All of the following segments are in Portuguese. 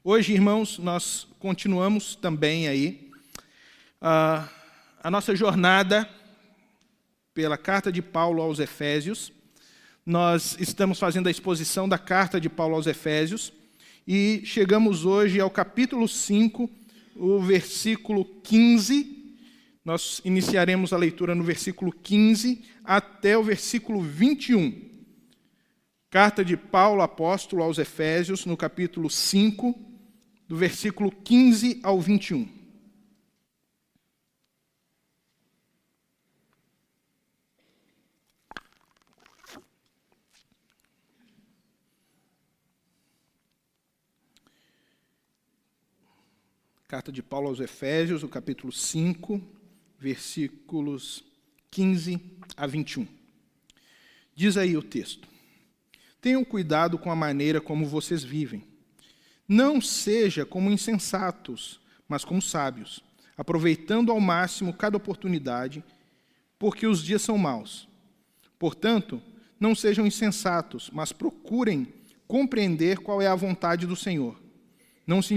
Hoje, irmãos, nós continuamos também aí a nossa jornada pela carta de Paulo aos Efésios. Nós estamos fazendo a exposição da carta de Paulo aos Efésios e chegamos hoje ao capítulo 5, o versículo 15. Nós iniciaremos a leitura no versículo 15 até o versículo 21. Carta de Paulo, apóstolo, aos Efésios, no capítulo 5, do versículo 15 ao 21. Carta de Paulo aos Efésios, o capítulo 5, versículos 15 a 21. Diz aí o texto: Tenham cuidado com a maneira como vocês vivem. Não seja como insensatos, mas como sábios, aproveitando ao máximo cada oportunidade, porque os dias são maus. Portanto, não sejam insensatos, mas procurem compreender qual é a vontade do Senhor. Não se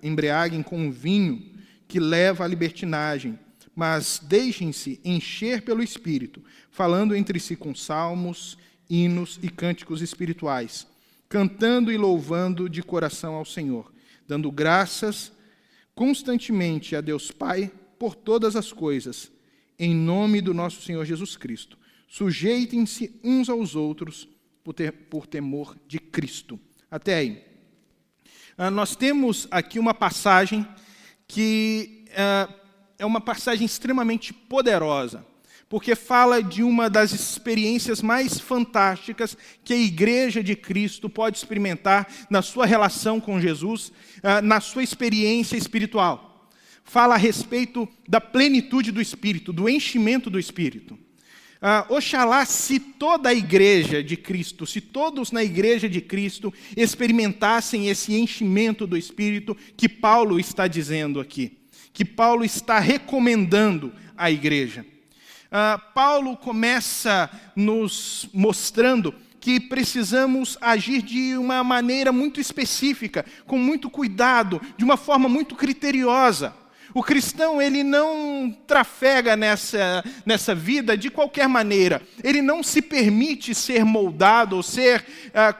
embriaguem com o vinho que leva à libertinagem, mas deixem-se encher pelo Espírito, falando entre si com salmos, hinos e cânticos espirituais, cantando e louvando de coração ao Senhor, dando graças constantemente a Deus Pai por todas as coisas, em nome do nosso Senhor Jesus Cristo. Sujeitem-se uns aos outros por temor de Cristo. Até aí. Nós temos aqui uma passagem que é uma passagem extremamente poderosa, porque fala de uma das experiências mais fantásticas que a Igreja de Cristo pode experimentar na sua relação com Jesus, na sua experiência espiritual. Fala a respeito da plenitude do Espírito, do enchimento do Espírito. Oxalá se toda a Igreja de Cristo, se todos na Igreja de Cristo experimentassem esse enchimento do Espírito que Paulo está dizendo aqui, que Paulo está recomendando à Igreja. Paulo começa nos mostrando que precisamos agir de uma maneira muito específica, com muito cuidado, de uma forma muito criteriosa. O cristão, ele não trafega nessa vida de qualquer maneira. Ele não se permite ser moldado, ou ser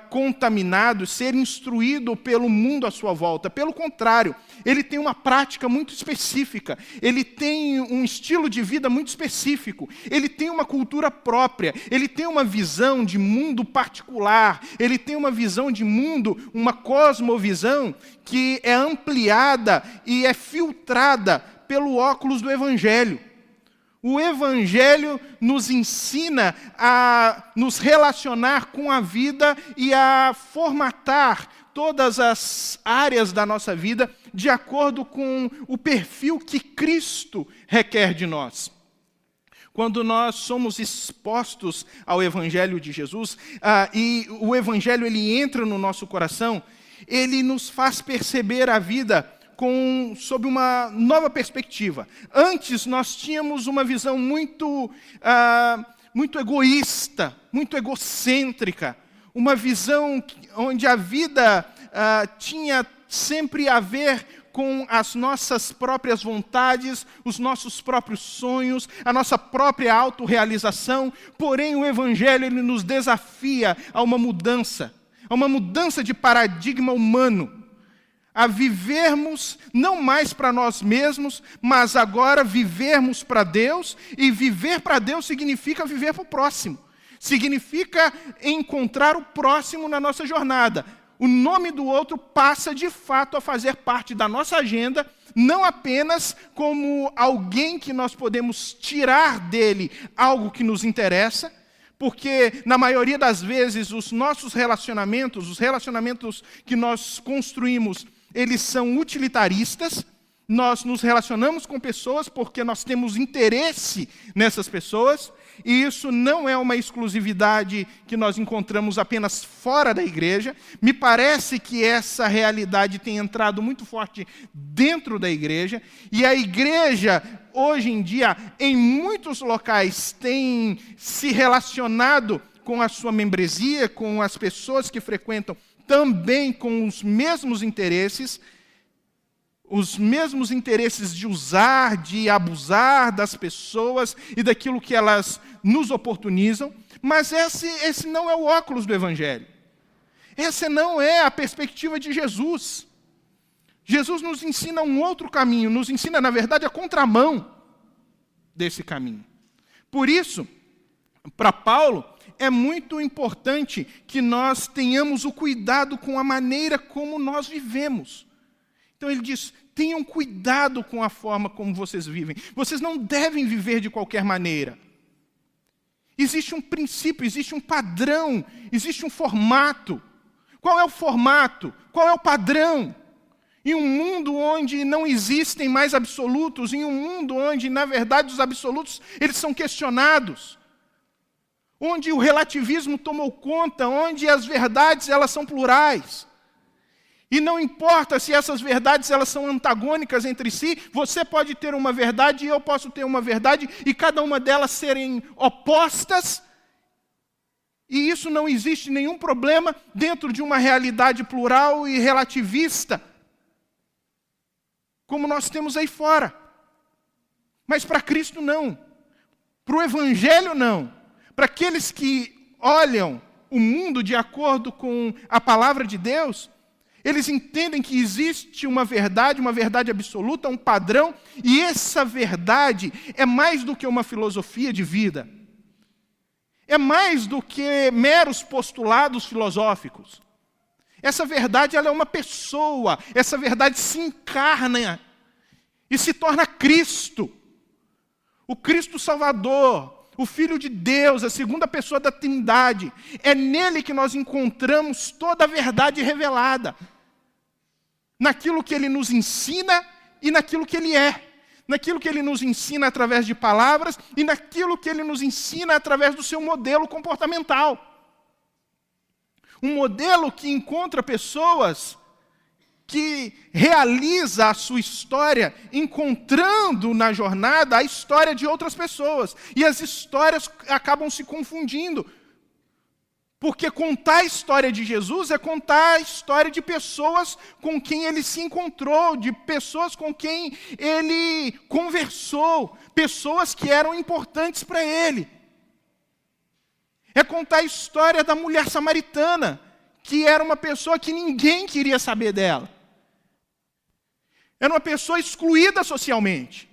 contaminado, ser instruído pelo mundo à sua volta. Pelo contrário, ele tem uma prática muito específica. Ele tem um estilo de vida muito específico. Ele tem uma cultura própria. Ele tem uma visão de mundo particular. Ele tem uma visão de mundo, uma cosmovisão que é ampliada e é filtrada pelo óculos do Evangelho. O Evangelho nos ensina a nos relacionar com a vida e a formatar todas as áreas da nossa vida de acordo com o perfil que Cristo requer de nós. Quando nós somos expostos ao Evangelho de Jesus, e o Evangelho ele entra no nosso coração, ele nos faz perceber a vida sob uma nova perspectiva. Antes, nós tínhamos uma visão muito egoísta, muito egocêntrica, uma visão onde a vida tinha sempre a ver com as nossas próprias vontades, os nossos próprios sonhos, a nossa própria autorrealização. Porém, o Evangelho ele nos desafia a uma mudança de paradigma humano, a vivermos não mais para nós mesmos, mas agora vivermos para Deus, e viver para Deus significa viver para o próximo, significa encontrar o próximo na nossa jornada. O nome do outro passa de fato a fazer parte da nossa agenda, não apenas como alguém que nós podemos tirar dele algo que nos interessa, porque, na maioria das vezes, os nossos relacionamentos, os relacionamentos que nós construímos, eles são utilitaristas. Nós nos relacionamos com pessoas porque nós temos interesse nessas pessoas, e isso não é uma exclusividade que nós encontramos apenas fora da igreja. Me parece que essa realidade tem entrado muito forte dentro da igreja, e a igreja, hoje em dia, em muitos locais, tem se relacionado com a sua membresia, com as pessoas que frequentam, também com os mesmos interesses de usar, de abusar das pessoas e daquilo que elas nos oportunizam, mas esse não é o óculos do Evangelho. Essa não é a perspectiva de Jesus. Jesus nos ensina um outro caminho, nos ensina, na verdade, a contramão desse caminho. Por isso, para Paulo, é muito importante que nós tenhamos o cuidado com a maneira como nós vivemos. Então ele diz, tenham cuidado com a forma como vocês vivem. Vocês não devem viver de qualquer maneira. Existe um princípio, existe um padrão, existe um formato. Qual é o formato? Qual é o padrão? Em um mundo onde não existem mais absolutos, em um mundo onde, na verdade, os absolutos eles são questionados, onde o relativismo tomou conta, onde as verdades elas são plurais. E não importa se essas verdades elas são antagônicas entre si, você pode ter uma verdade e eu posso ter uma verdade, e cada uma delas serem opostas, e isso não existe nenhum problema dentro de uma realidade plural e relativista, como nós temos aí fora. Mas para Cristo não. Para o Evangelho não. Para aqueles que olham o mundo de acordo com a palavra de Deus, eles entendem que existe uma verdade absoluta, um padrão, e essa verdade é mais do que uma filosofia de vida. É mais do que meros postulados filosóficos. Essa verdade ela é uma pessoa, essa verdade se encarna e se torna Cristo. O Cristo Salvador, o Filho de Deus, a segunda pessoa da Trindade. É nele que nós encontramos toda a verdade revelada. Naquilo que ele nos ensina e naquilo que ele é. Naquilo que ele nos ensina através de palavras e naquilo que ele nos ensina através do seu modelo comportamental. Um modelo que encontra pessoas que realiza a sua história encontrando na jornada a história de outras pessoas. E as histórias acabam se confundindo. Porque contar a história de Jesus é contar a história de pessoas com quem ele se encontrou, de pessoas com quem ele conversou, pessoas que eram importantes para ele. É contar a história da mulher samaritana, que era uma pessoa que ninguém queria saber dela. Era uma pessoa excluída socialmente.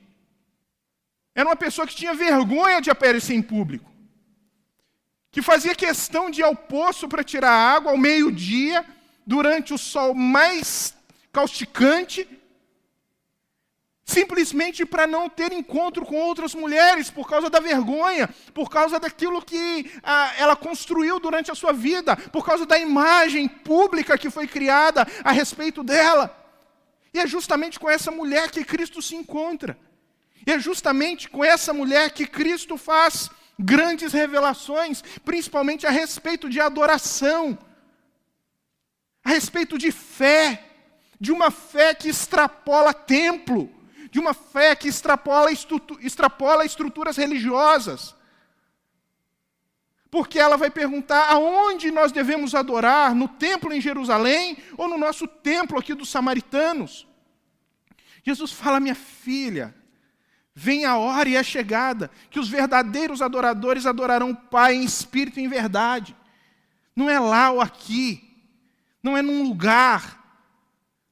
Era uma pessoa que tinha vergonha de aparecer em público. Que fazia questão de ir ao poço para tirar água ao meio-dia, durante o sol mais causticante, simplesmente para não ter encontro com outras mulheres, por causa da vergonha, por causa daquilo que ela construiu durante a sua vida, por causa da imagem pública que foi criada a respeito dela. E é justamente com essa mulher que Cristo se encontra. E é justamente com essa mulher que Cristo faz grandes revelações, principalmente a respeito de adoração, a respeito de fé, de uma fé que extrapola templo, de uma fé que extrapola estruturas religiosas. Porque ela vai perguntar aonde nós devemos adorar, no templo em Jerusalém ou no nosso templo aqui dos samaritanos. Jesus fala, minha filha, vem a hora e é chegada, que os verdadeiros adoradores adorarão o Pai em espírito e em verdade. Não é lá ou aqui, não é num lugar.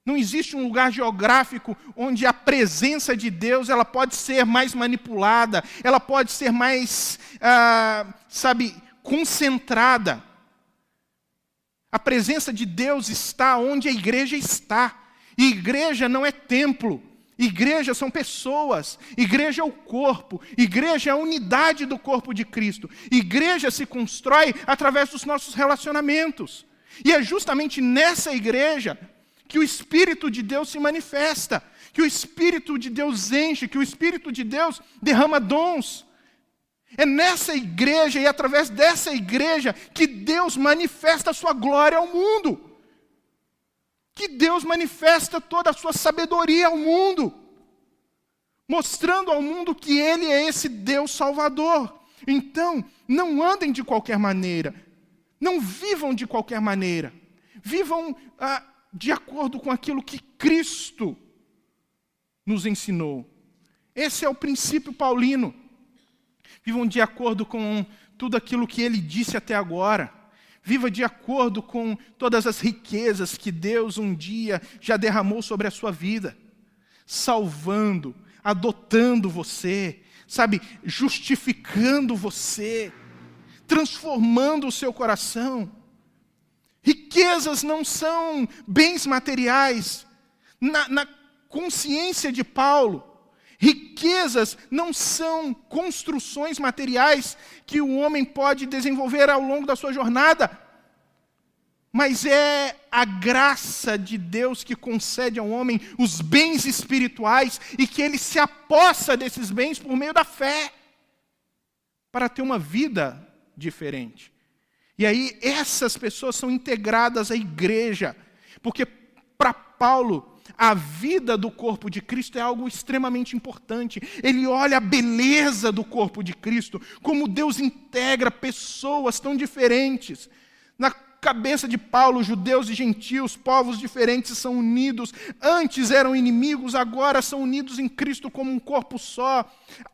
Não existe um lugar geográfico onde a presença de Deus ela pode ser mais manipulada, ela pode ser mais, concentrada. A presença de Deus está onde a igreja está. E igreja não é templo. Igreja são pessoas. Igreja é o corpo. Igreja é a unidade do corpo de Cristo. Igreja se constrói através dos nossos relacionamentos. E é justamente nessa igreja que o Espírito de Deus se manifesta, que o Espírito de Deus enche, que o Espírito de Deus derrama dons. É nessa igreja e através dessa igreja que Deus manifesta a sua glória ao mundo. Que Deus manifesta toda a sua sabedoria ao mundo, mostrando ao mundo que Ele é esse Deus Salvador. Então, não andem de qualquer maneira, não vivam de qualquer maneira. Vivam de acordo com aquilo que Cristo nos ensinou. Esse é o princípio paulino. Vivam de acordo com tudo aquilo que ele disse até agora. Viva de acordo com todas as riquezas que Deus um dia já derramou sobre a sua vida, salvando, adotando você, justificando você, transformando o seu coração. Riquezas não são bens materiais. Na consciência de Paulo, riquezas não são construções materiais que o homem pode desenvolver ao longo da sua jornada, mas é a graça de Deus que concede ao homem os bens espirituais e que ele se apossa desses bens por meio da fé, para ter uma vida diferente. E aí essas pessoas são integradas à igreja, porque para Paulo, a vida do corpo de Cristo é algo extremamente importante. Ele olha a beleza do corpo de Cristo, como Deus integra pessoas tão diferentes. Na cabeça de Paulo, judeus e gentios, povos diferentes são unidos. Antes eram inimigos, agora são unidos em Cristo como um corpo só.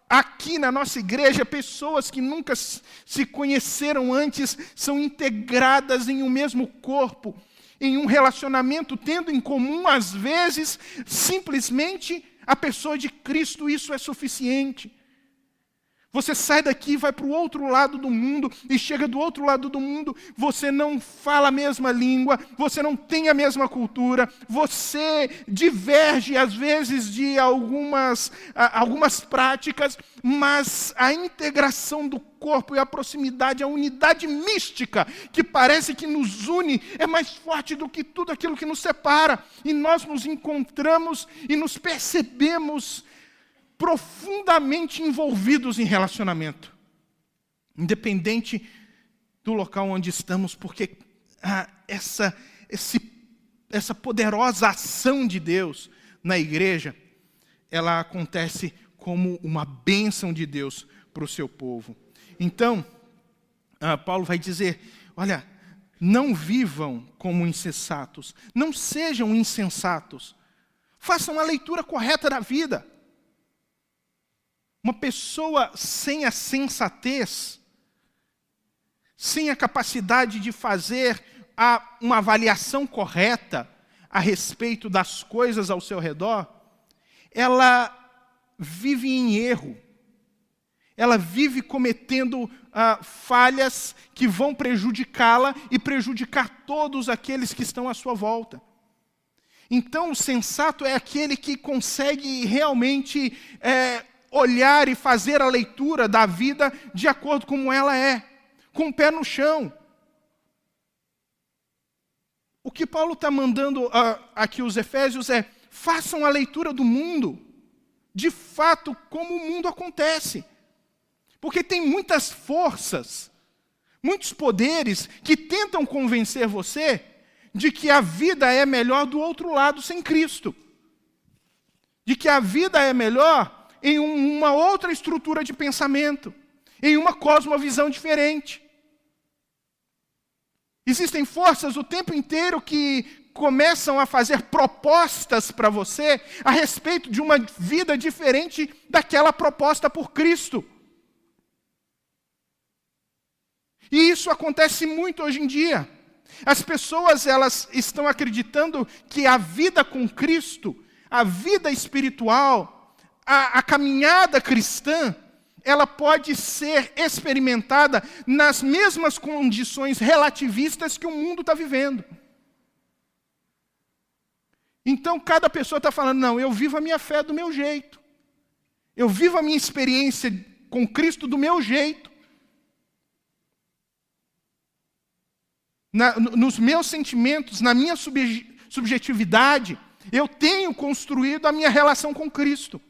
Aqui na nossa igreja, pessoas que nunca se conheceram antes são integradas em um mesmo corpo, em um relacionamento, tendo em comum, às vezes, simplesmente a pessoa de Cristo. Isso é suficiente. Você sai daqui e vai para o outro lado do mundo, e chega do outro lado do mundo, você não fala a mesma língua, você não tem a mesma cultura, você diverge, às vezes, de algumas práticas, mas a integração do corpo e a proximidade, a unidade mística, que parece que nos une, é mais forte do que tudo aquilo que nos separa. E nós nos encontramos e nos percebemos profundamente envolvidos em relacionamento, independente do local onde estamos, porque essa poderosa ação de Deus na igreja, ela acontece como uma bênção de Deus para o seu povo. Então, Paulo vai dizer, olha, não vivam como insensatos, não sejam insensatos, façam a leitura correta da vida. Uma pessoa sem a sensatez, sem a capacidade de fazer uma avaliação correta a respeito das coisas ao seu redor, ela vive em erro. Ela vive cometendo falhas que vão prejudicá-la e prejudicar todos aqueles que estão à sua volta. Então, o sensato é aquele que consegue realmente olhar e fazer a leitura da vida de acordo com como ela é, com o pé no chão. O que Paulo está mandando aqui os Efésios é: façam a leitura do mundo, de fato, como o mundo acontece. Porque tem muitas forças, muitos poderes que tentam convencer você de que a vida é melhor do outro lado sem Cristo. De que a vida é melhor em uma outra estrutura de pensamento, em uma cosmovisão diferente. Existem forças o tempo inteiro que começam a fazer propostas para você a respeito de uma vida diferente daquela proposta por Cristo. E isso acontece muito hoje em dia. As pessoas, elas estão acreditando que a vida com Cristo, a vida espiritual, a caminhada cristã, ela pode ser experimentada nas mesmas condições relativistas que o mundo está vivendo. Então, cada pessoa está falando, não, eu vivo a minha fé do meu jeito. Eu vivo a minha experiência com Cristo do meu jeito. Nos meus sentimentos, na minha subjetividade, eu tenho construído a minha relação com Cristo.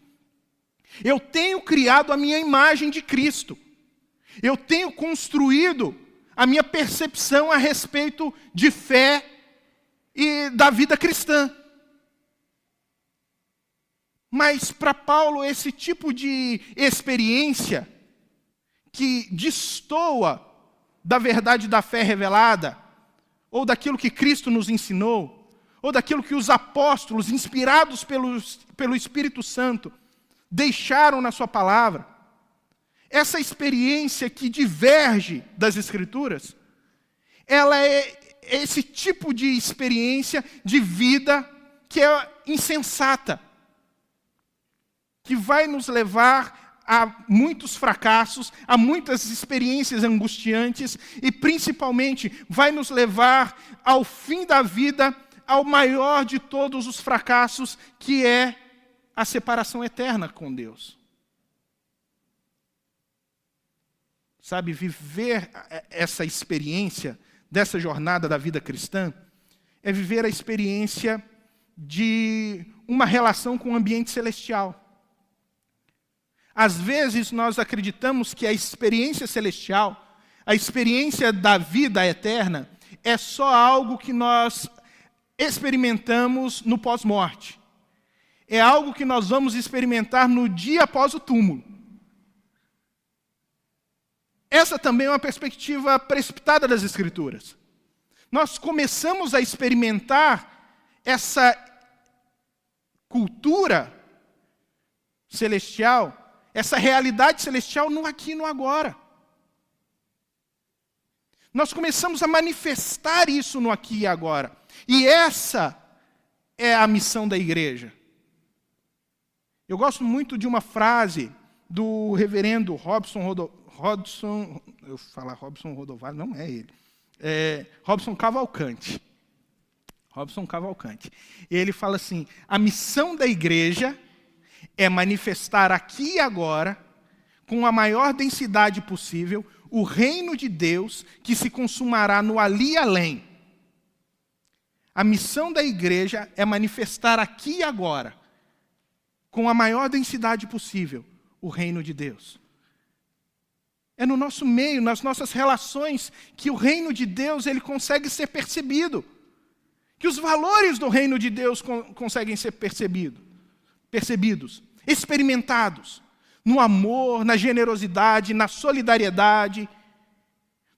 Eu tenho criado a minha imagem de Cristo. Eu tenho construído a minha percepção a respeito de fé e da vida cristã. Mas para Paulo, esse tipo de experiência que destoa da verdade da fé revelada, ou daquilo que Cristo nos ensinou, ou daquilo que os apóstolos, inspirados pelo Espírito Santo, deixaram na sua palavra. Essa experiência que diverge das Escrituras, ela é esse tipo de experiência de vida que é insensata, que vai nos levar a muitos fracassos, a muitas experiências angustiantes e, principalmente, vai nos levar ao fim da vida, ao maior de todos os fracassos, que é a separação eterna com Deus. Sabe, viver essa experiência dessa jornada da vida cristã é viver a experiência de uma relação com o ambiente celestial. Às vezes nós acreditamos que a experiência celestial, a experiência da vida eterna, é só algo que nós experimentamos no pós-morte. É algo que nós vamos experimentar no dia após o túmulo. Essa também é uma perspectiva precipitada das Escrituras. Nós começamos a experimentar essa cultura celestial, essa realidade celestial no aqui e no agora. Nós começamos a manifestar isso no aqui e agora. E essa é a missão da igreja. Eu gosto muito de uma frase do reverendo Robson Rodovalho, não é ele. Robson Cavalcante. Robson Cavalcante. Ele fala assim: a missão da igreja é manifestar aqui e agora, com a maior densidade possível, o reino de Deus que se consumará no ali e além. A missão da igreja é manifestar aqui e agora, com a maior densidade possível, o reino de Deus. É no nosso meio, nas nossas relações, que o reino de Deus ele consegue ser percebido. Que os valores do reino de Deus conseguem ser percebidos, experimentados, no amor, na generosidade, na solidariedade,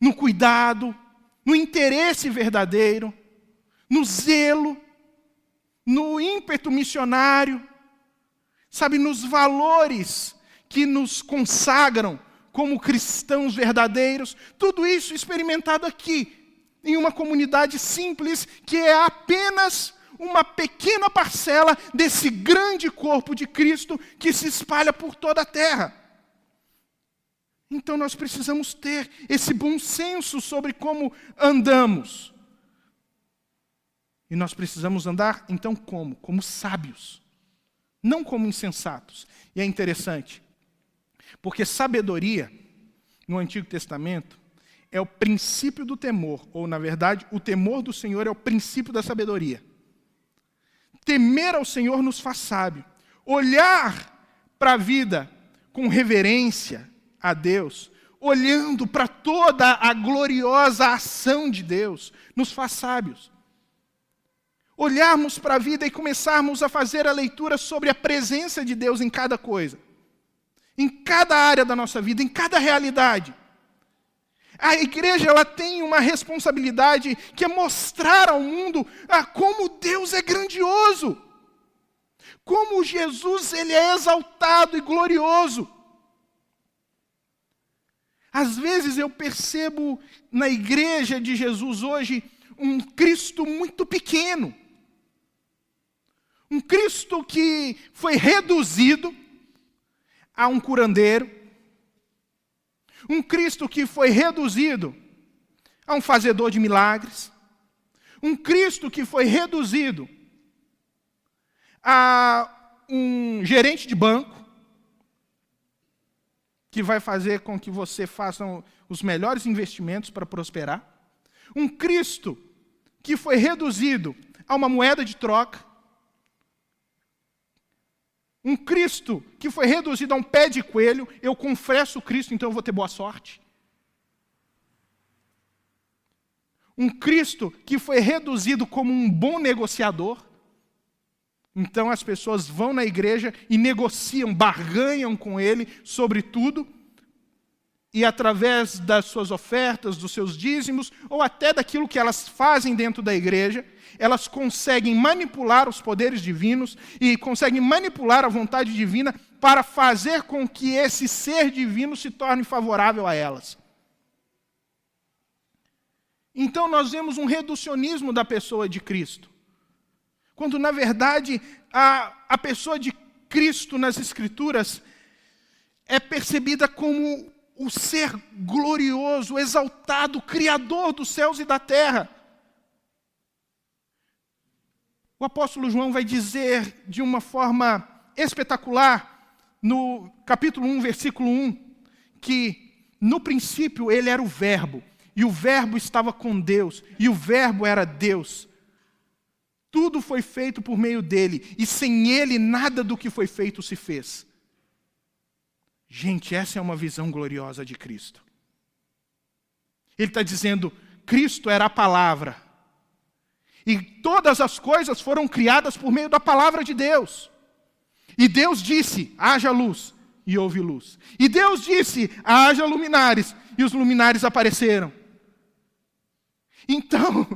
no cuidado, no interesse verdadeiro, no zelo, no ímpeto missionário, sabe, nos valores que nos consagram como cristãos verdadeiros, tudo isso experimentado aqui, em uma comunidade simples, que é apenas uma pequena parcela desse grande corpo de Cristo que se espalha por toda a terra. Então nós precisamos ter esse bom senso sobre como andamos. E nós precisamos andar, então, como? Como sábios, não como insensatos. E é interessante, porque sabedoria, no Antigo Testamento, é o princípio do temor, ou, na verdade, o temor do Senhor é o princípio da sabedoria. Temer ao Senhor nos faz sábio. Olhar para a vida com reverência a Deus, olhando para toda a gloriosa ação de Deus, nos faz sábios. Olharmos para a vida e começarmos a fazer a leitura sobre a presença de Deus em cada coisa, em cada área da nossa vida, em cada realidade. A igreja ela tem uma responsabilidade que é mostrar ao mundo como Deus é grandioso, como Jesus ele é exaltado e glorioso. Às vezes eu percebo na igreja de Jesus hoje um Cristo muito pequeno, um Cristo que foi reduzido a um curandeiro, um Cristo que foi reduzido a um fazedor de milagres, um Cristo que foi reduzido a um gerente de banco, que vai fazer com que você faça os melhores investimentos para prosperar, um Cristo que foi reduzido a uma moeda de troca, um Cristo que foi reduzido a um pé de coelho, eu confesso Cristo, então eu vou ter boa sorte. Um Cristo que foi reduzido como um bom negociador, então as pessoas vão na igreja e negociam, barganham com ele sobre tudo. e através das suas ofertas, dos seus dízimos, ou até daquilo que elas fazem dentro da igreja, elas conseguem manipular os poderes divinos e conseguem manipular a vontade divina para fazer com que esse ser divino se torne favorável a elas. Então nós vemos um reducionismo da pessoa de Cristo. Quando, na verdade, a pessoa de Cristo nas Escrituras é percebida como o ser glorioso, exaltado, criador dos céus e da terra. O apóstolo João vai dizer de uma forma espetacular, no capítulo 1, versículo 1, que no princípio ele era o Verbo, e o Verbo estava com Deus, e o Verbo era Deus. Tudo foi feito por meio dele, e sem ele nada do que foi feito se fez. Gente, essa é uma visão gloriosa de Cristo. Ele está dizendo, Cristo era a palavra. E todas as coisas foram criadas por meio da palavra de Deus. E Deus disse, haja luz, e houve luz. E Deus disse, haja luminares, e os luminares apareceram. Então,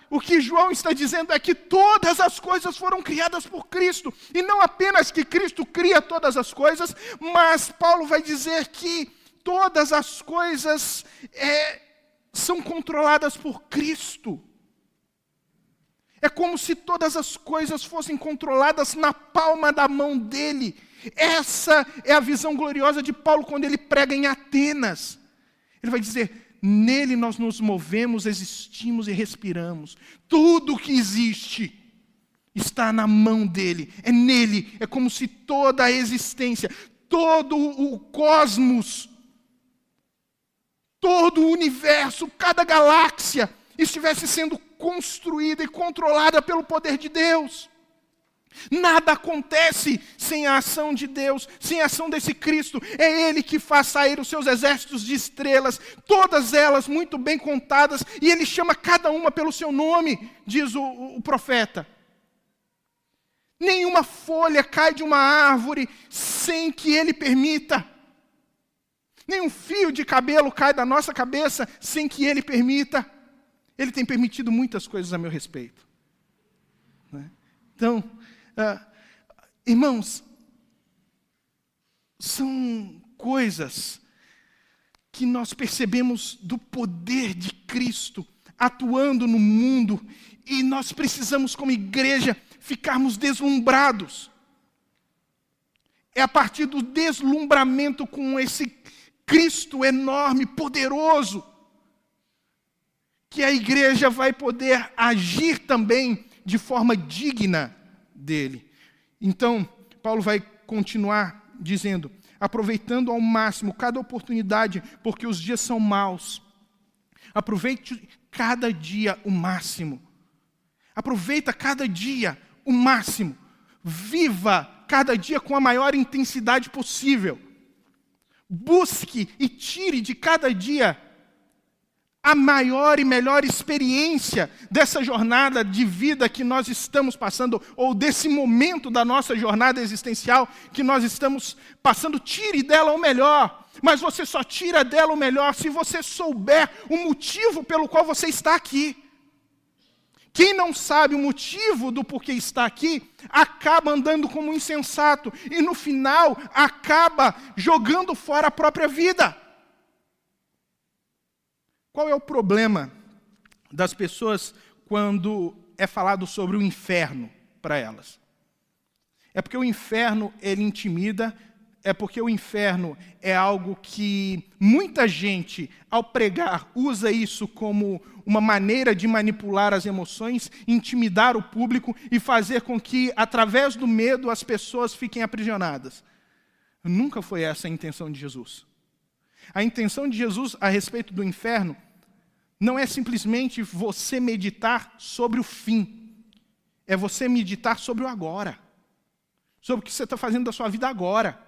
o que João está dizendo é que todas as coisas foram criadas por Cristo. E não apenas que Cristo cria todas as coisas, mas Paulo vai dizer que todas as coisas são controladas por Cristo. É como se todas as coisas fossem controladas na palma da mão dele. Essa é a visão gloriosa de Paulo quando ele prega em Atenas. Ele vai dizer, nele nós nos movemos, existimos e respiramos. Tudo que existe está na mão dele. É nele. É como se toda a existência, todo o cosmos, todo o universo, cada galáxia estivesse sendo construída e controlada pelo poder de Deus. Nada acontece sem a ação de Deus, sem a ação desse Cristo. É Ele que faz sair os seus exércitos de estrelas, todas elas muito bem contadas, e Ele chama cada uma pelo seu nome, diz o profeta. Nenhuma folha cai de uma árvore sem que Ele permita. Nenhum fio de cabelo cai da nossa cabeça sem que Ele permita. Ele tem permitido muitas coisas a meu respeito. Então, irmãos, são coisas que nós percebemos do poder de Cristo atuando no mundo e nós precisamos, como igreja, ficarmos deslumbrados. É a partir do deslumbramento com esse Cristo enorme, poderoso, que a igreja vai poder agir também de forma digna dele. Então, Paulo vai continuar dizendo, aproveitando ao máximo cada oportunidade, porque os dias são maus. Aproveite cada dia o máximo. Aproveita cada dia o máximo. Viva cada dia com a maior intensidade possível. Busque e tire de cada dia a maior e melhor experiência dessa jornada de vida que nós estamos passando, ou desse momento da nossa jornada existencial que nós estamos passando. Tire dela o melhor, mas você só tira dela o melhor se você souber o motivo pelo qual você está aqui. Quem não sabe o motivo do porquê está aqui, acaba andando como um insensato, e no final acaba jogando fora a própria vida. Qual é o problema das pessoas quando é falado sobre o inferno para elas? É porque o inferno, ele intimida, é porque o inferno é algo que muita gente, ao pregar, usa isso como uma maneira de manipular as emoções, intimidar o público e fazer com que, através do medo, as pessoas fiquem aprisionadas. Nunca foi essa a intenção de Jesus. A intenção de Jesus a respeito do inferno não é simplesmente você meditar sobre o fim. É você meditar sobre o agora. Sobre o que você está fazendo da sua vida agora.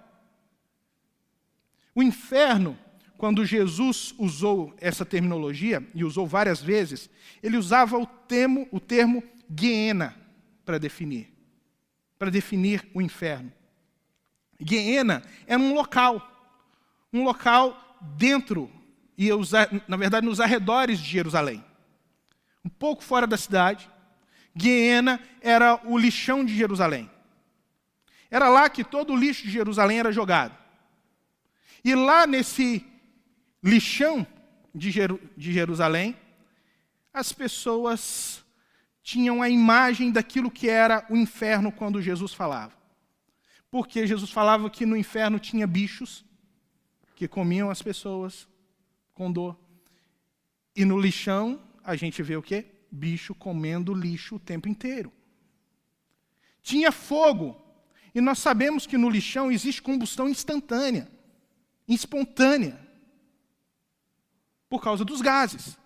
O inferno, quando Jesus usou essa terminologia, e usou várias vezes, ele usava o termo Gehenna para definir o inferno. Gehenna é um local dentro, na verdade nos arredores de Jerusalém. Um pouco fora da cidade, Guiena era o lixão de Jerusalém. Era lá que todo o lixo de Jerusalém era jogado. E lá nesse lixão de Jerusalém, as pessoas tinham a imagem daquilo que era o inferno quando Jesus falava. Porque Jesus falava que no inferno tinha bichos que comiam as pessoas com dor. E no lixão, a gente vê o quê? Bicho comendo lixo o tempo inteiro. Tinha fogo. E nós sabemos que no lixão existe combustão instantânea, espontânea, por causa dos gases.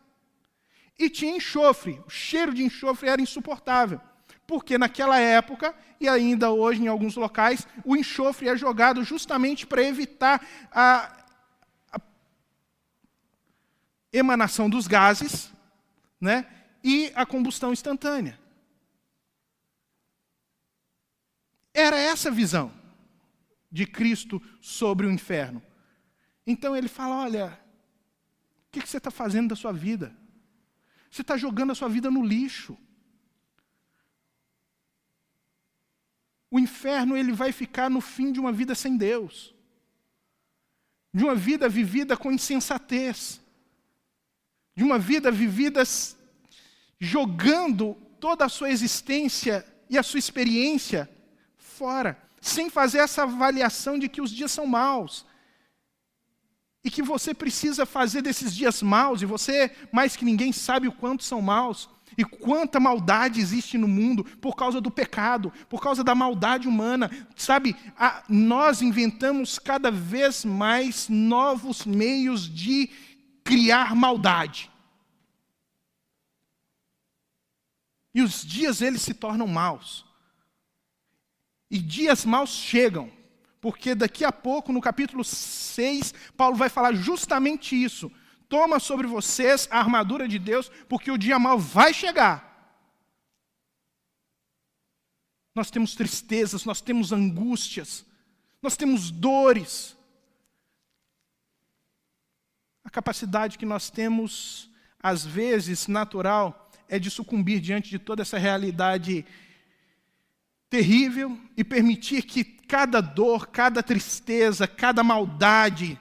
E tinha enxofre. O cheiro de enxofre era insuportável. Porque naquela época, e ainda hoje em alguns locais, o enxofre é jogado justamente para evitar a emanação dos gases, né, e a combustão instantânea. Era essa a visão de Cristo sobre o inferno. Então ele fala, olha, o que você está fazendo da sua vida? Você está jogando a sua vida no lixo. O inferno ele vai ficar no fim de uma vida sem Deus. De uma vida vivida com insensatez. De uma vida vivida jogando toda a sua existência e a sua experiência fora, sem fazer essa avaliação de que os dias são maus. E que você precisa fazer desses dias maus, e você, mais que ninguém, sabe o quanto são maus, e quanta maldade existe no mundo por causa do pecado, por causa da maldade humana. Sabe, nós inventamos cada vez mais novos meios de criar maldade. E os dias, eles se tornam maus. E dias maus chegam, porque daqui a pouco, no capítulo 6, Paulo vai falar justamente isso. Toma sobre vocês a armadura de Deus, porque o dia mau vai chegar. Nós temos tristezas, nós temos angústias, nós temos dores. A capacidade que nós temos, às vezes, natural, é de sucumbir diante de toda essa realidade terrível e permitir que cada dor, cada tristeza, cada maldade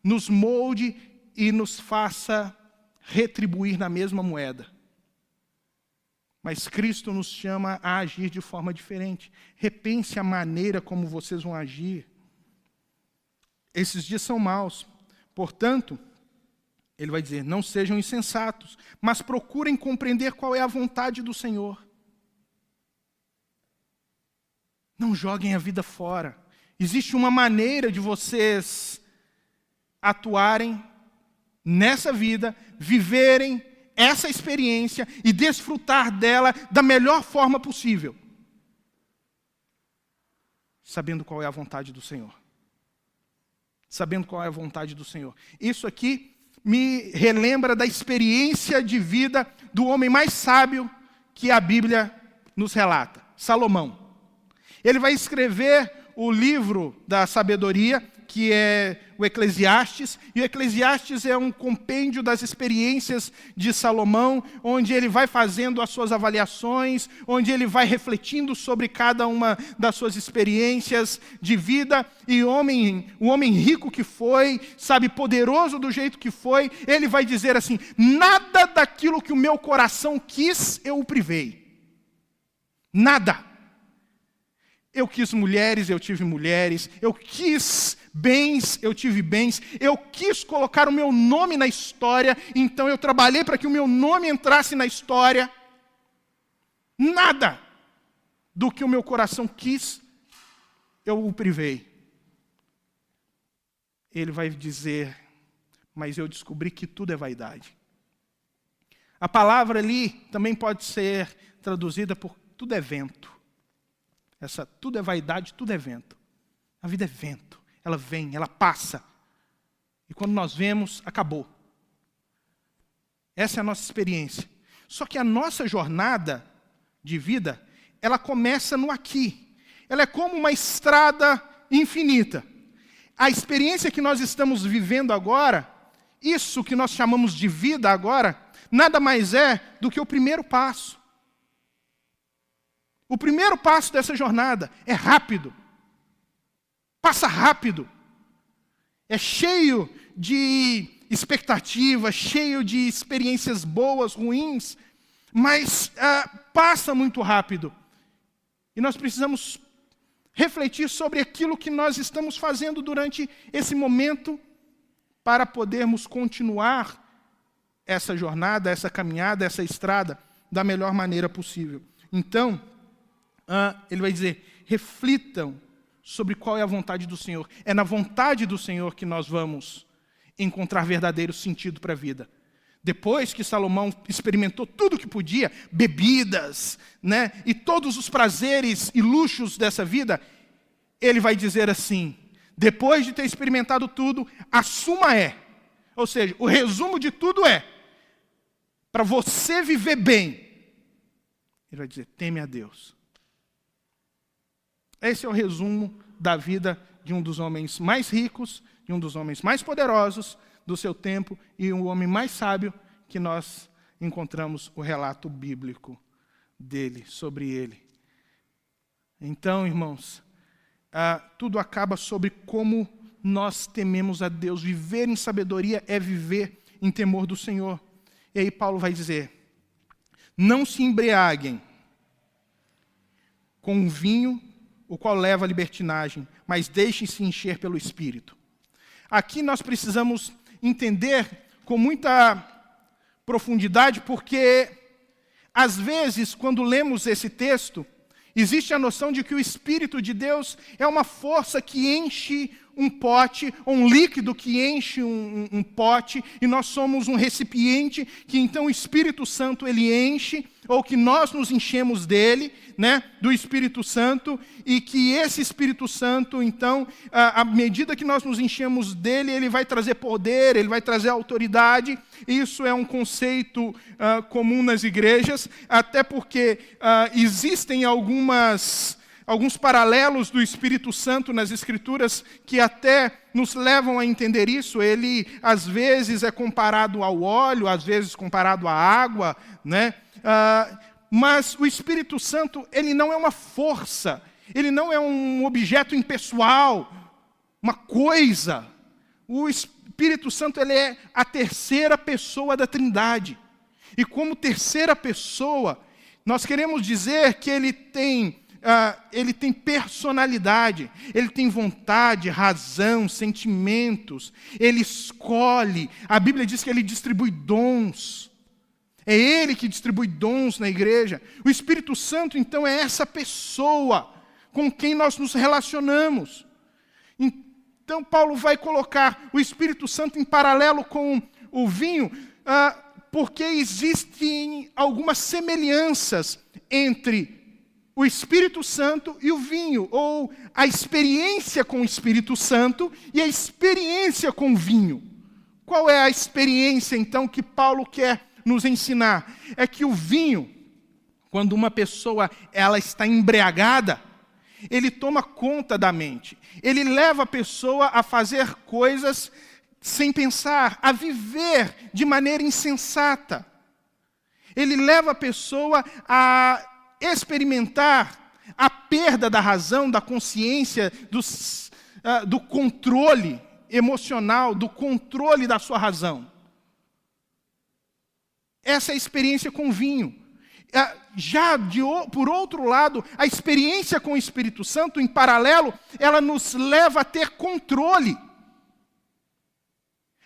nos molde e nos faça retribuir na mesma moeda. Mas Cristo nos chama a agir de forma diferente. Repense a maneira como vocês vão agir. Esses dias são maus. Portanto, ele vai dizer, não sejam insensatos, mas procurem compreender qual é a vontade do Senhor. Não joguem a vida fora. Existe uma maneira de vocês atuarem nessa vida, viverem essa experiência e desfrutar dela da melhor forma possível. Sabendo qual é a vontade do Senhor. Sabendo qual é a vontade do Senhor. Isso aqui me relembra da experiência de vida do homem mais sábio que a Bíblia nos relata, Salomão. Ele vai escrever o livro da sabedoria, que é o Eclesiastes, e o Eclesiastes é um compêndio das experiências de Salomão, onde ele vai fazendo as suas avaliações, onde ele vai refletindo sobre cada uma das suas experiências de vida, e o homem rico que foi, sabe, poderoso do jeito que foi, ele vai dizer assim, nada daquilo que o meu coração quis, eu o privei. Nada. Eu quis mulheres, eu tive mulheres. Eu quis bens, eu tive bens. Eu quis colocar o meu nome na história, então eu trabalhei para que o meu nome entrasse na história. Nada do que o meu coração quis, eu o privei. Ele vai dizer, mas eu descobri que tudo é vaidade. A palavra ali também pode ser traduzida por tudo é vento. Tudo é vaidade, tudo é vento. A vida é vento. Ela vem, ela passa. E quando nós vemos, acabou. Essa é a nossa experiência. Só que a nossa jornada de vida, ela começa no aqui. Ela é como uma estrada infinita. a experiência que nós estamos vivendo agora, isso que nós chamamos de vida agora, nada mais é do que o primeiro passo. O primeiro passo dessa jornada é rápido. Passa rápido. É cheio de expectativas, cheio de experiências boas, ruins, mas passa muito rápido. E nós precisamos refletir sobre aquilo que nós estamos fazendo durante esse momento para podermos continuar essa jornada, essa caminhada, essa estrada da melhor maneira possível. Então, ele vai dizer, reflitam sobre qual é a vontade do Senhor. É na vontade do Senhor que nós vamos encontrar verdadeiro sentido para a vida. Depois que Salomão experimentou tudo o que podia, bebidas, né, e todos os prazeres e luxos dessa vida, ele vai dizer assim, depois de ter experimentado tudo, a suma é, ou seja, o resumo de tudo é, para você viver bem, ele vai dizer, teme a Deus. Esse é o resumo da vida de um dos homens mais ricos, de um dos homens mais poderosos do seu tempo e o homem mais sábio que nós encontramos o relato bíblico dele, sobre ele. Então, irmãos, tudo acaba sobre como nós tememos a Deus. Viver em sabedoria é viver em temor do Senhor. E aí Paulo vai dizer, não se embriaguem com o vinho, o qual leva à libertinagem, mas deixem-se encher pelo Espírito. Aqui nós precisamos entender com muita profundidade, porque às vezes, quando lemos esse texto, existe a noção de que o Espírito de Deus é uma força que enche um pote, ou um líquido que enche um pote, e nós somos um recipiente que então o Espírito Santo ele enche, ou que nós nos enchemos dele, né, do Espírito Santo, e que esse Espírito Santo, então, à medida que nós nos enchemos dele, ele vai trazer poder, ele vai trazer autoridade. Isso é um conceito comum nas igrejas, até porque existem alguns paralelos do Espírito Santo nas Escrituras que até nos levam a entender isso. Ele, às vezes, é comparado ao óleo, às vezes comparado à água, né? Mas o Espírito Santo, ele não é uma força, ele não é um objeto impessoal, uma coisa. O Espírito Santo, ele é a terceira pessoa da Trindade. E como terceira pessoa, nós queremos dizer que ele tem personalidade, ele tem vontade, razão, sentimentos, ele escolhe. A Bíblia diz que ele distribui dons. É ele que distribui dons na igreja. O Espírito Santo, então, é essa pessoa com quem nós nos relacionamos. Então, Paulo vai colocar o Espírito Santo em paralelo com o vinho, porque existem algumas semelhanças entre o Espírito Santo e o vinho, ou a experiência com o Espírito Santo e a experiência com o vinho. Qual é a experiência, então, que Paulo quer nos ensinar? É que o vinho, quando uma pessoa ela está embriagada, ele toma conta da mente. Ele leva a pessoa a fazer coisas sem pensar, a viver de maneira insensata. Ele leva a pessoa a experimentar a perda da razão, da consciência, do controle emocional, do controle da sua razão. Essa é a experiência com o vinho. Já por outro lado, a experiência com o Espírito Santo, em paralelo, ela nos leva a ter controle,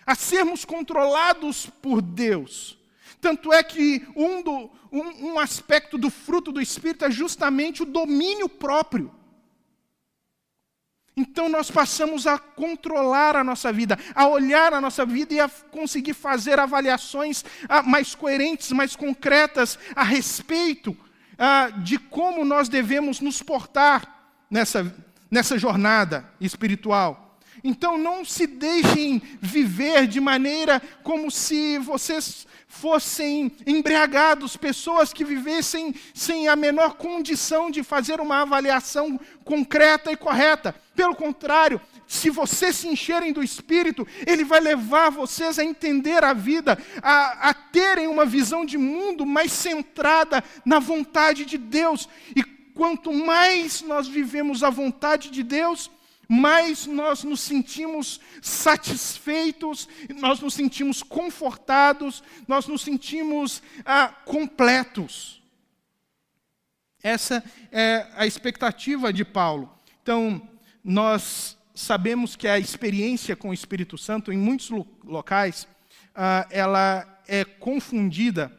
a sermos controlados por Deus. Tanto é que um aspecto do fruto do Espírito é justamente o domínio próprio. Então nós passamos a controlar a nossa vida, a olhar a nossa vida e a conseguir fazer avaliações mais coerentes, mais concretas a respeito de como nós devemos nos portar nessa jornada espiritual. Então não se deixem viver de maneira como se vocês fossem embriagados, pessoas que vivessem sem a menor condição de fazer uma avaliação concreta e correta. Pelo contrário, Se vocês se encherem do Espírito, Ele vai levar vocês a entender a vida, a terem uma visão de mundo mais centrada na vontade de Deus. E quanto mais nós vivemos a vontade de Deus, mais nós nos sentimos satisfeitos, nós nos sentimos confortados, nós nos sentimos completos. Essa é a expectativa de Paulo. Então, nós sabemos que a experiência com o Espírito Santo, em muitos locais, ela é confundida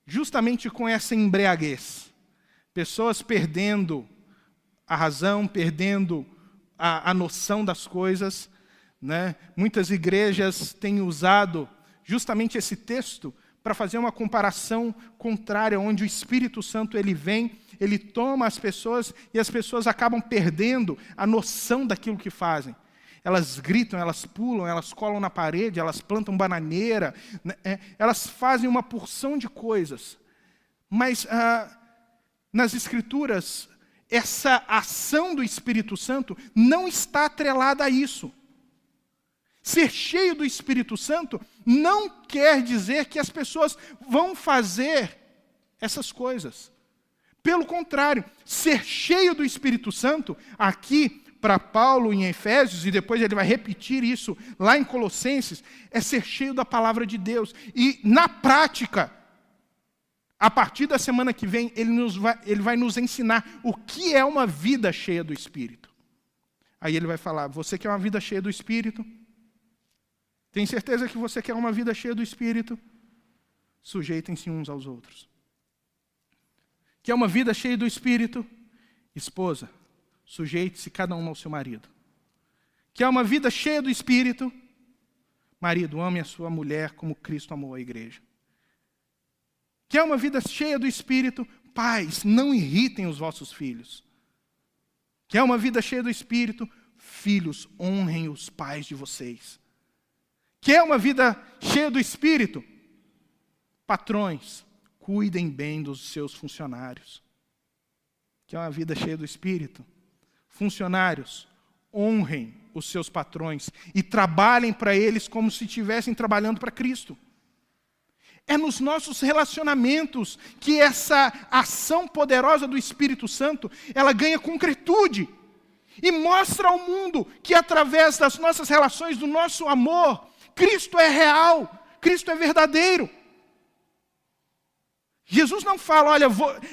justamente com essa embriaguez. Pessoas perdendo a razão, perdendo a noção das coisas, né? Muitas igrejas têm usado justamente esse texto para fazer uma comparação contrária, onde o Espírito Santo ele vem, ele toma as pessoas e as pessoas acabam perdendo a noção daquilo que fazem. Elas gritam, elas pulam, elas colam na parede, elas plantam bananeira, né? Elas fazem uma porção de coisas. Mas nas Escrituras, essa ação do Espírito Santo não está atrelada a isso. Ser cheio do Espírito Santo não quer dizer que as pessoas vão fazer essas coisas. Pelo contrário, ser cheio do Espírito Santo, aqui para Paulo em Efésios, e depois ele vai repetir isso lá em Colossenses, é ser cheio da palavra de Deus. E na prática, a partir da semana que vem, ele vai nos ensinar o que é uma vida cheia do Espírito. Aí ele vai falar, você quer uma vida cheia do Espírito? Tem certeza que você quer uma vida cheia do Espírito? Sujeitem-se uns aos outros. Quer uma vida cheia do Espírito? Esposa, sujeite-se cada um ao seu marido. Quer uma vida cheia do Espírito? Marido, ame a sua mulher como Cristo amou a igreja. Quer uma vida cheia do Espírito? Pais, não irritem os vossos filhos. Quer uma vida cheia do Espírito? Filhos, honrem os pais de vocês. Quer uma vida cheia do Espírito? Patrões, cuidem bem dos seus funcionários. Quer uma vida cheia do Espírito? Funcionários, honrem os seus patrões e trabalhem para eles como se estivessem trabalhando para Cristo. É nos nossos relacionamentos que essa ação poderosa do Espírito Santo, ela ganha concretude e mostra ao mundo que através das nossas relações, do nosso amor, Cristo é real, Cristo é verdadeiro. Jesus não fala, olha,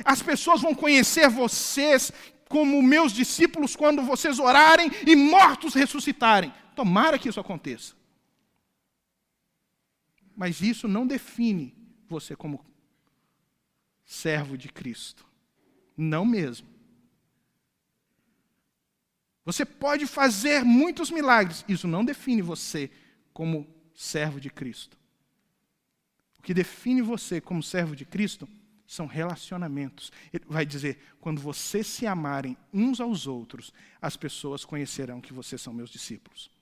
as pessoas vão conhecer vocês como meus discípulos quando vocês orarem e mortos ressuscitarem. Tomara que isso aconteça. Mas isso não define você como servo de Cristo. Não mesmo. Você pode fazer muitos milagres. Isso não define você como servo de Cristo. O que define você como servo de Cristo são relacionamentos. Ele vai dizer, quando vocês se amarem uns aos outros, as pessoas conhecerão que vocês são meus discípulos.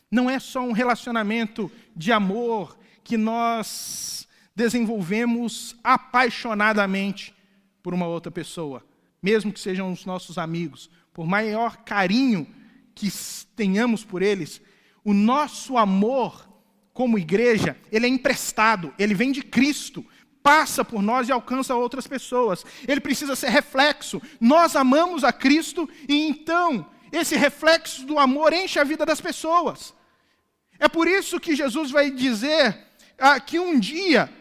Não é só um relacionamento de amor que nós desenvolvemos apaixonadamente por uma outra pessoa, mesmo que sejam os nossos amigos. Por maior carinho que tenhamos por eles, o nosso amor como igreja, ele é emprestado, ele vem de Cristo, passa por nós e alcança outras pessoas. Ele precisa ser reflexo. Nós amamos a Cristo e então esse reflexo do amor enche a vida das pessoas. É por isso que Jesus vai dizer que um dia,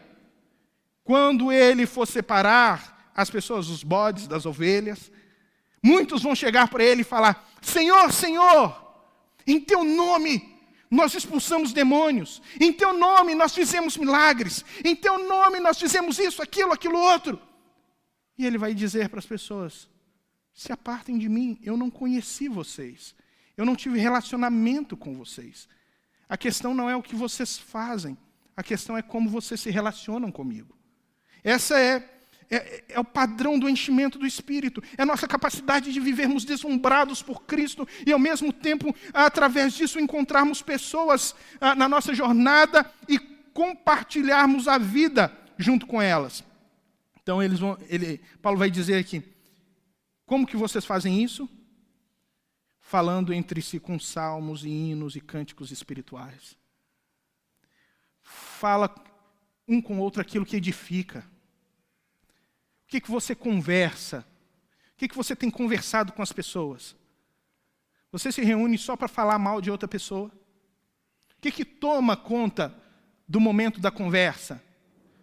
quando ele for separar as pessoas, os bodes das ovelhas, muitos vão chegar para ele e falar, Senhor, Senhor, em teu nome nós expulsamos demônios, em teu nome nós fizemos milagres, em teu nome nós fizemos isso, aquilo outro. E ele vai dizer para as pessoas, se apartem de mim, eu não conheci vocês, eu não tive relacionamento com vocês. A questão não é o que vocês fazem, a questão é como vocês se relacionam comigo. Essa é o padrão do enchimento do Espírito. É a nossa capacidade de vivermos deslumbrados por Cristo e, ao mesmo tempo, através disso, encontrarmos pessoas na nossa jornada e compartilharmos a vida junto com elas. Então, Paulo vai dizer aqui, como que vocês fazem isso? falando entre si com salmos e hinos e cânticos espirituais. Fala um com o outro aquilo que edifica. O que você conversa? O que você tem conversado com as pessoas? Você se reúne só para falar mal de outra pessoa? O que toma conta do momento da conversa?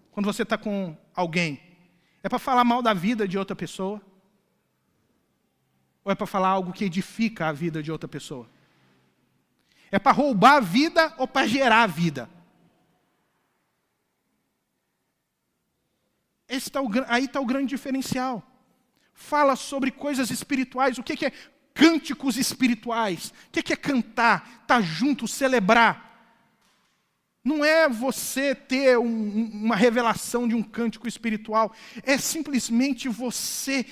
Quando você está com alguém? É para falar mal da vida de outra pessoa? Ou é para falar algo que edifica a vida de outra pessoa? É para roubar a vida ou para gerar a vida? Aí está o grande diferencial. Fala sobre coisas espirituais. O que é cânticos espirituais? O que é cantar, estar junto, celebrar? Não é você ter uma revelação de um cântico espiritual. É simplesmente você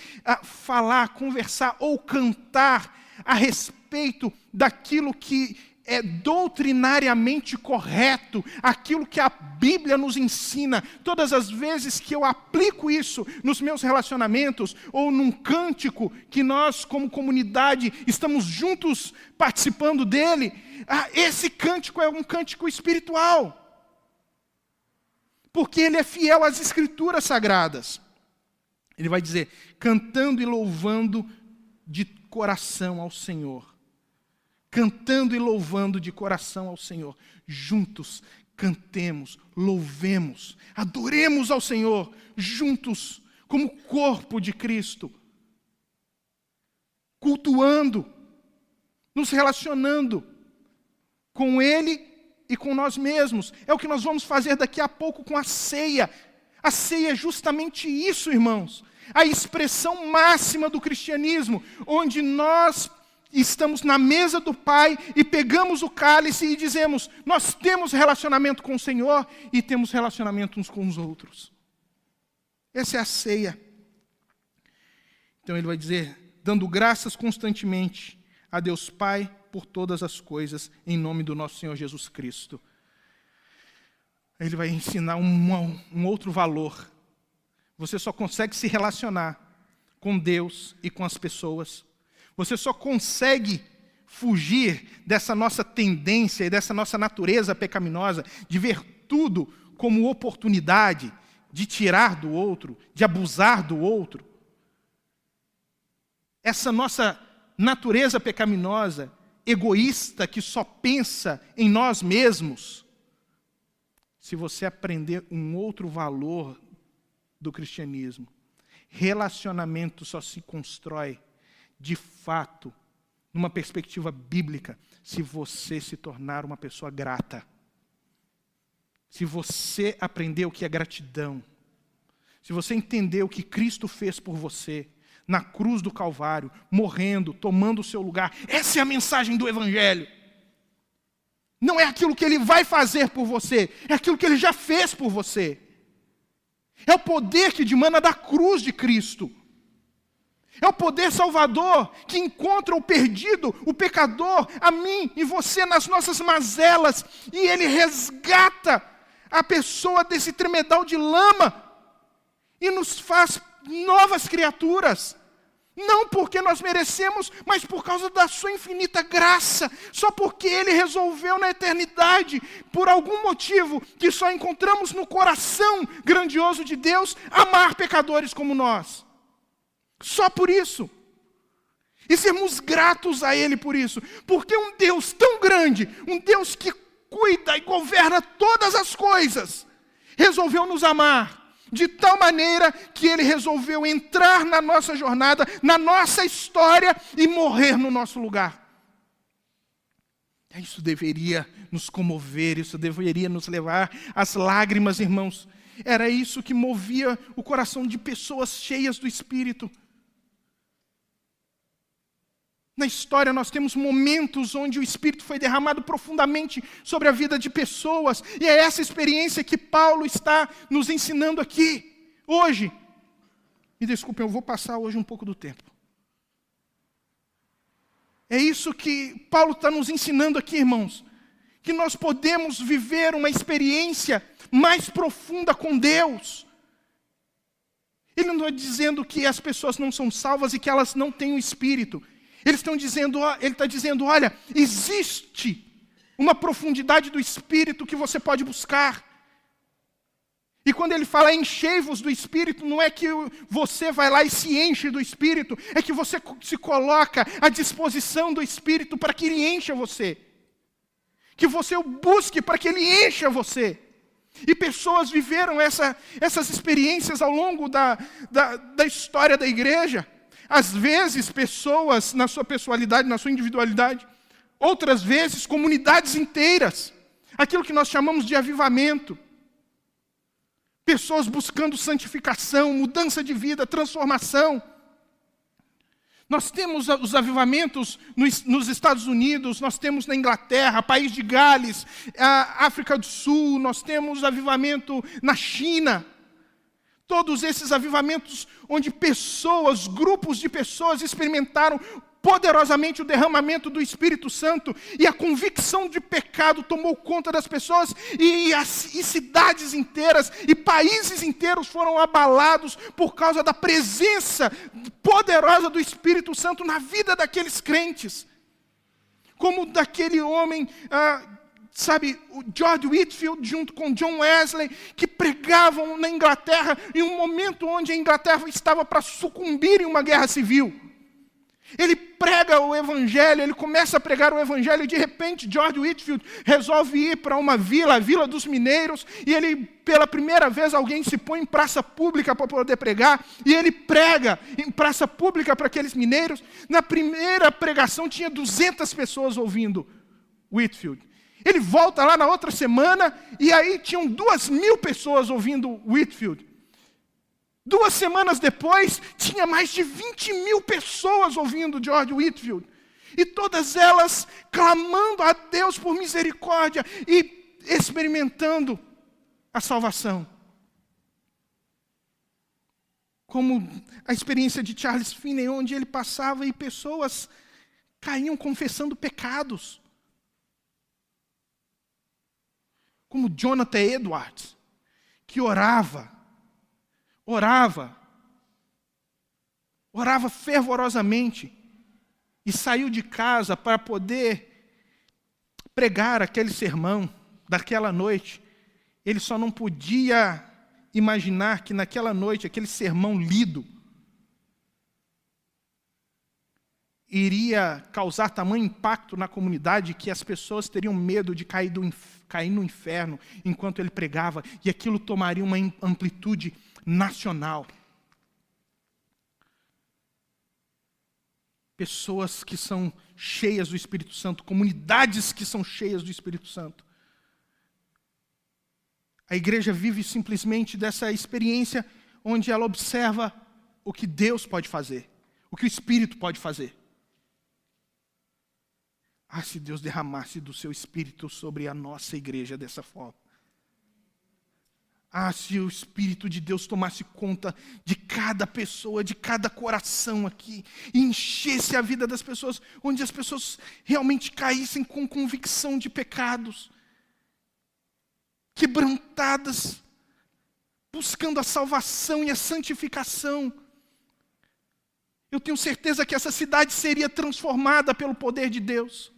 falar, conversar ou cantar a respeito daquilo que é doutrinariamente correto, aquilo que a Bíblia nos ensina. Todas as vezes que eu aplico isso nos meus relacionamentos, ou num cântico que nós, como comunidade, estamos juntos participando dele, esse cântico é um cântico espiritual. Porque ele é fiel às Escrituras Sagradas. Ele vai dizer, cantando e louvando de coração ao Senhor. Cantando e louvando de coração ao Senhor. Juntos, cantemos, louvemos, adoremos ao Senhor, juntos, como corpo de Cristo. Cultuando, nos relacionando com Ele e com nós mesmos. É o que nós vamos fazer daqui a pouco com a ceia. A ceia é justamente isso, irmãos. A expressão máxima do cristianismo, onde nós estamos na mesa do Pai e pegamos o cálice e dizemos, nós temos relacionamento com o Senhor e temos relacionamento uns com os outros. Essa é a ceia. Então ele vai dizer, dando graças constantemente a Deus Pai por todas as coisas, em nome do nosso Senhor Jesus Cristo. Ele vai ensinar um outro valor. Você só consegue se relacionar com Deus e com as pessoas. Você só consegue fugir dessa nossa tendência e dessa nossa natureza pecaminosa de ver tudo como oportunidade de tirar do outro, de abusar do outro. Essa nossa natureza pecaminosa, egoísta, que só pensa em nós mesmos. Se você aprender um outro valor do cristianismo, relacionamento só se constrói de fato, numa perspectiva bíblica, se você se tornar uma pessoa grata. Se você aprender o que é gratidão. Se você entender o que Cristo fez por você, na cruz do Calvário, morrendo, tomando o seu lugar. Essa é a mensagem do Evangelho. Não é aquilo que Ele vai fazer por você, é aquilo que Ele já fez por você. É o poder que dimana da cruz de Cristo. É o poder salvador que encontra o perdido, o pecador, a mim e você nas nossas mazelas. E Ele resgata a pessoa desse tremedal de lama e nos faz novas criaturas. Não porque nós merecemos, mas por causa da sua infinita graça. Só porque Ele resolveu na eternidade, por algum motivo que só encontramos no coração grandioso de Deus, amar pecadores como nós. Só por isso. E sermos gratos a Ele por isso. Porque um Deus tão grande, um Deus que cuida e governa todas as coisas, resolveu nos amar de tal maneira que Ele resolveu entrar na nossa jornada, na nossa história e morrer no nosso lugar. Isso deveria nos comover, isso deveria nos levar às lágrimas, irmãos. Era isso que movia o coração de pessoas cheias do Espírito. Na história nós temos momentos onde o Espírito foi derramado profundamente sobre a vida de pessoas. E é essa experiência que Paulo está nos ensinando aqui, hoje. Me desculpem, eu vou passar hoje um pouco do tempo. É isso que Paulo está nos ensinando aqui, irmãos. Que nós podemos viver uma experiência mais profunda com Deus. Ele não está dizendo que as pessoas não são salvas e que elas não têm o Espírito. Ele está dizendo, olha, existe uma profundidade do Espírito que você pode buscar. E quando ele fala enchei-vos do Espírito, não é que você vai lá e se enche do Espírito, é que você se coloca à disposição do Espírito para que ele encha você. Que você o busque para que ele encha você. E pessoas viveram essas experiências ao longo da história da igreja. Às vezes, pessoas na sua pessoalidade, na sua individualidade. Outras vezes, comunidades inteiras. Aquilo que nós chamamos de avivamento. Pessoas buscando santificação, mudança de vida, transformação. Nós temos os avivamentos nos Estados Unidos, nós temos na Inglaterra, País de Gales, a África do Sul, nós temos avivamento na China. Todos esses avivamentos onde pessoas, grupos de pessoas experimentaram poderosamente o derramamento do Espírito Santo e a convicção de pecado tomou conta das pessoas e cidades inteiras e países inteiros foram abalados por causa da presença poderosa do Espírito Santo na vida daqueles crentes. Como daquele homem, o George Whitefield junto com John Wesley, que pregavam na Inglaterra em um momento onde a Inglaterra estava para sucumbir em uma guerra civil. Ele prega o Evangelho, ele começa a pregar o Evangelho e de repente George Whitefield resolve ir para uma vila, a Vila dos Mineiros, e ele, pela primeira vez, alguém se põe em praça pública para poder pregar, e ele prega em praça pública para aqueles mineiros. Na primeira pregação tinha 200 pessoas ouvindo Whitefield. Ele volta lá na outra semana e aí tinham 2.000 pessoas ouvindo Whitefield. 2 semanas depois, tinha mais de 20.000 pessoas ouvindo George Whitefield. E todas elas clamando a Deus por misericórdia e experimentando a salvação. Como a experiência de Charles Finney, onde ele passava e pessoas caíam confessando pecados. Como Jonathan Edwards, que orava fervorosamente e saiu de casa para poder pregar aquele sermão daquela noite. Ele só não podia imaginar que naquela noite, aquele sermão lido, iria causar tamanho impacto na comunidade que as pessoas teriam medo de cair no inferno enquanto ele pregava, e aquilo tomaria uma amplitude nacional. Pessoas que são cheias do Espírito Santo, comunidades que são cheias do Espírito Santo. A igreja vive simplesmente dessa experiência onde ela observa o que Deus pode fazer, o que o Espírito pode fazer. Se Deus derramasse do seu Espírito sobre a nossa igreja dessa forma. Se o Espírito de Deus tomasse conta de cada pessoa, de cada coração aqui, e enchesse a vida das pessoas, onde as pessoas realmente caíssem com convicção de pecados, quebrantadas, buscando a salvação e a santificação. Eu tenho certeza que essa cidade seria transformada pelo poder de Deus.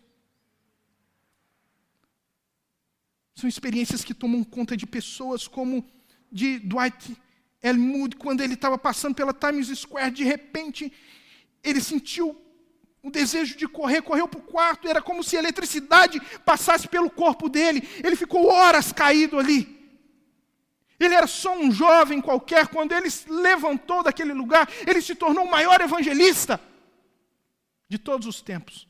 São experiências que tomam conta de pessoas como de Dwight L. Moody, quando ele estava passando pela Times Square, de repente, ele sentiu o desejo de correr, correu para o quarto, era como se a eletricidade passasse pelo corpo dele. Ele ficou horas caído ali. Ele era só um jovem qualquer, quando ele se levantou daquele lugar, ele se tornou o maior evangelista de todos os tempos.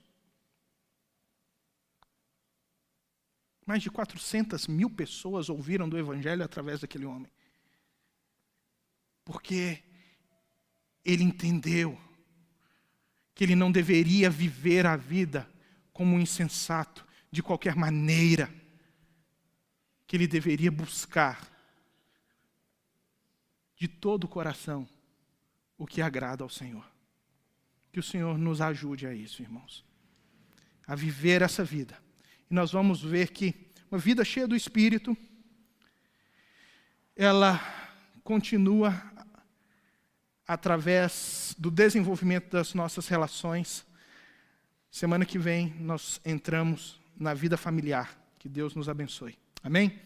Mais de 400.000 pessoas ouviram do Evangelho através daquele homem. Porque ele entendeu que ele não deveria viver a vida como um insensato, de qualquer maneira. Que ele deveria buscar, de todo o coração, o que agrada ao Senhor. Que o Senhor nos ajude a isso, irmãos. A viver essa vida. E nós vamos ver que uma vida cheia do Espírito, ela continua através do desenvolvimento das nossas relações, Semana que vem nós entramos na vida familiar. Que Deus nos abençoe. Amém?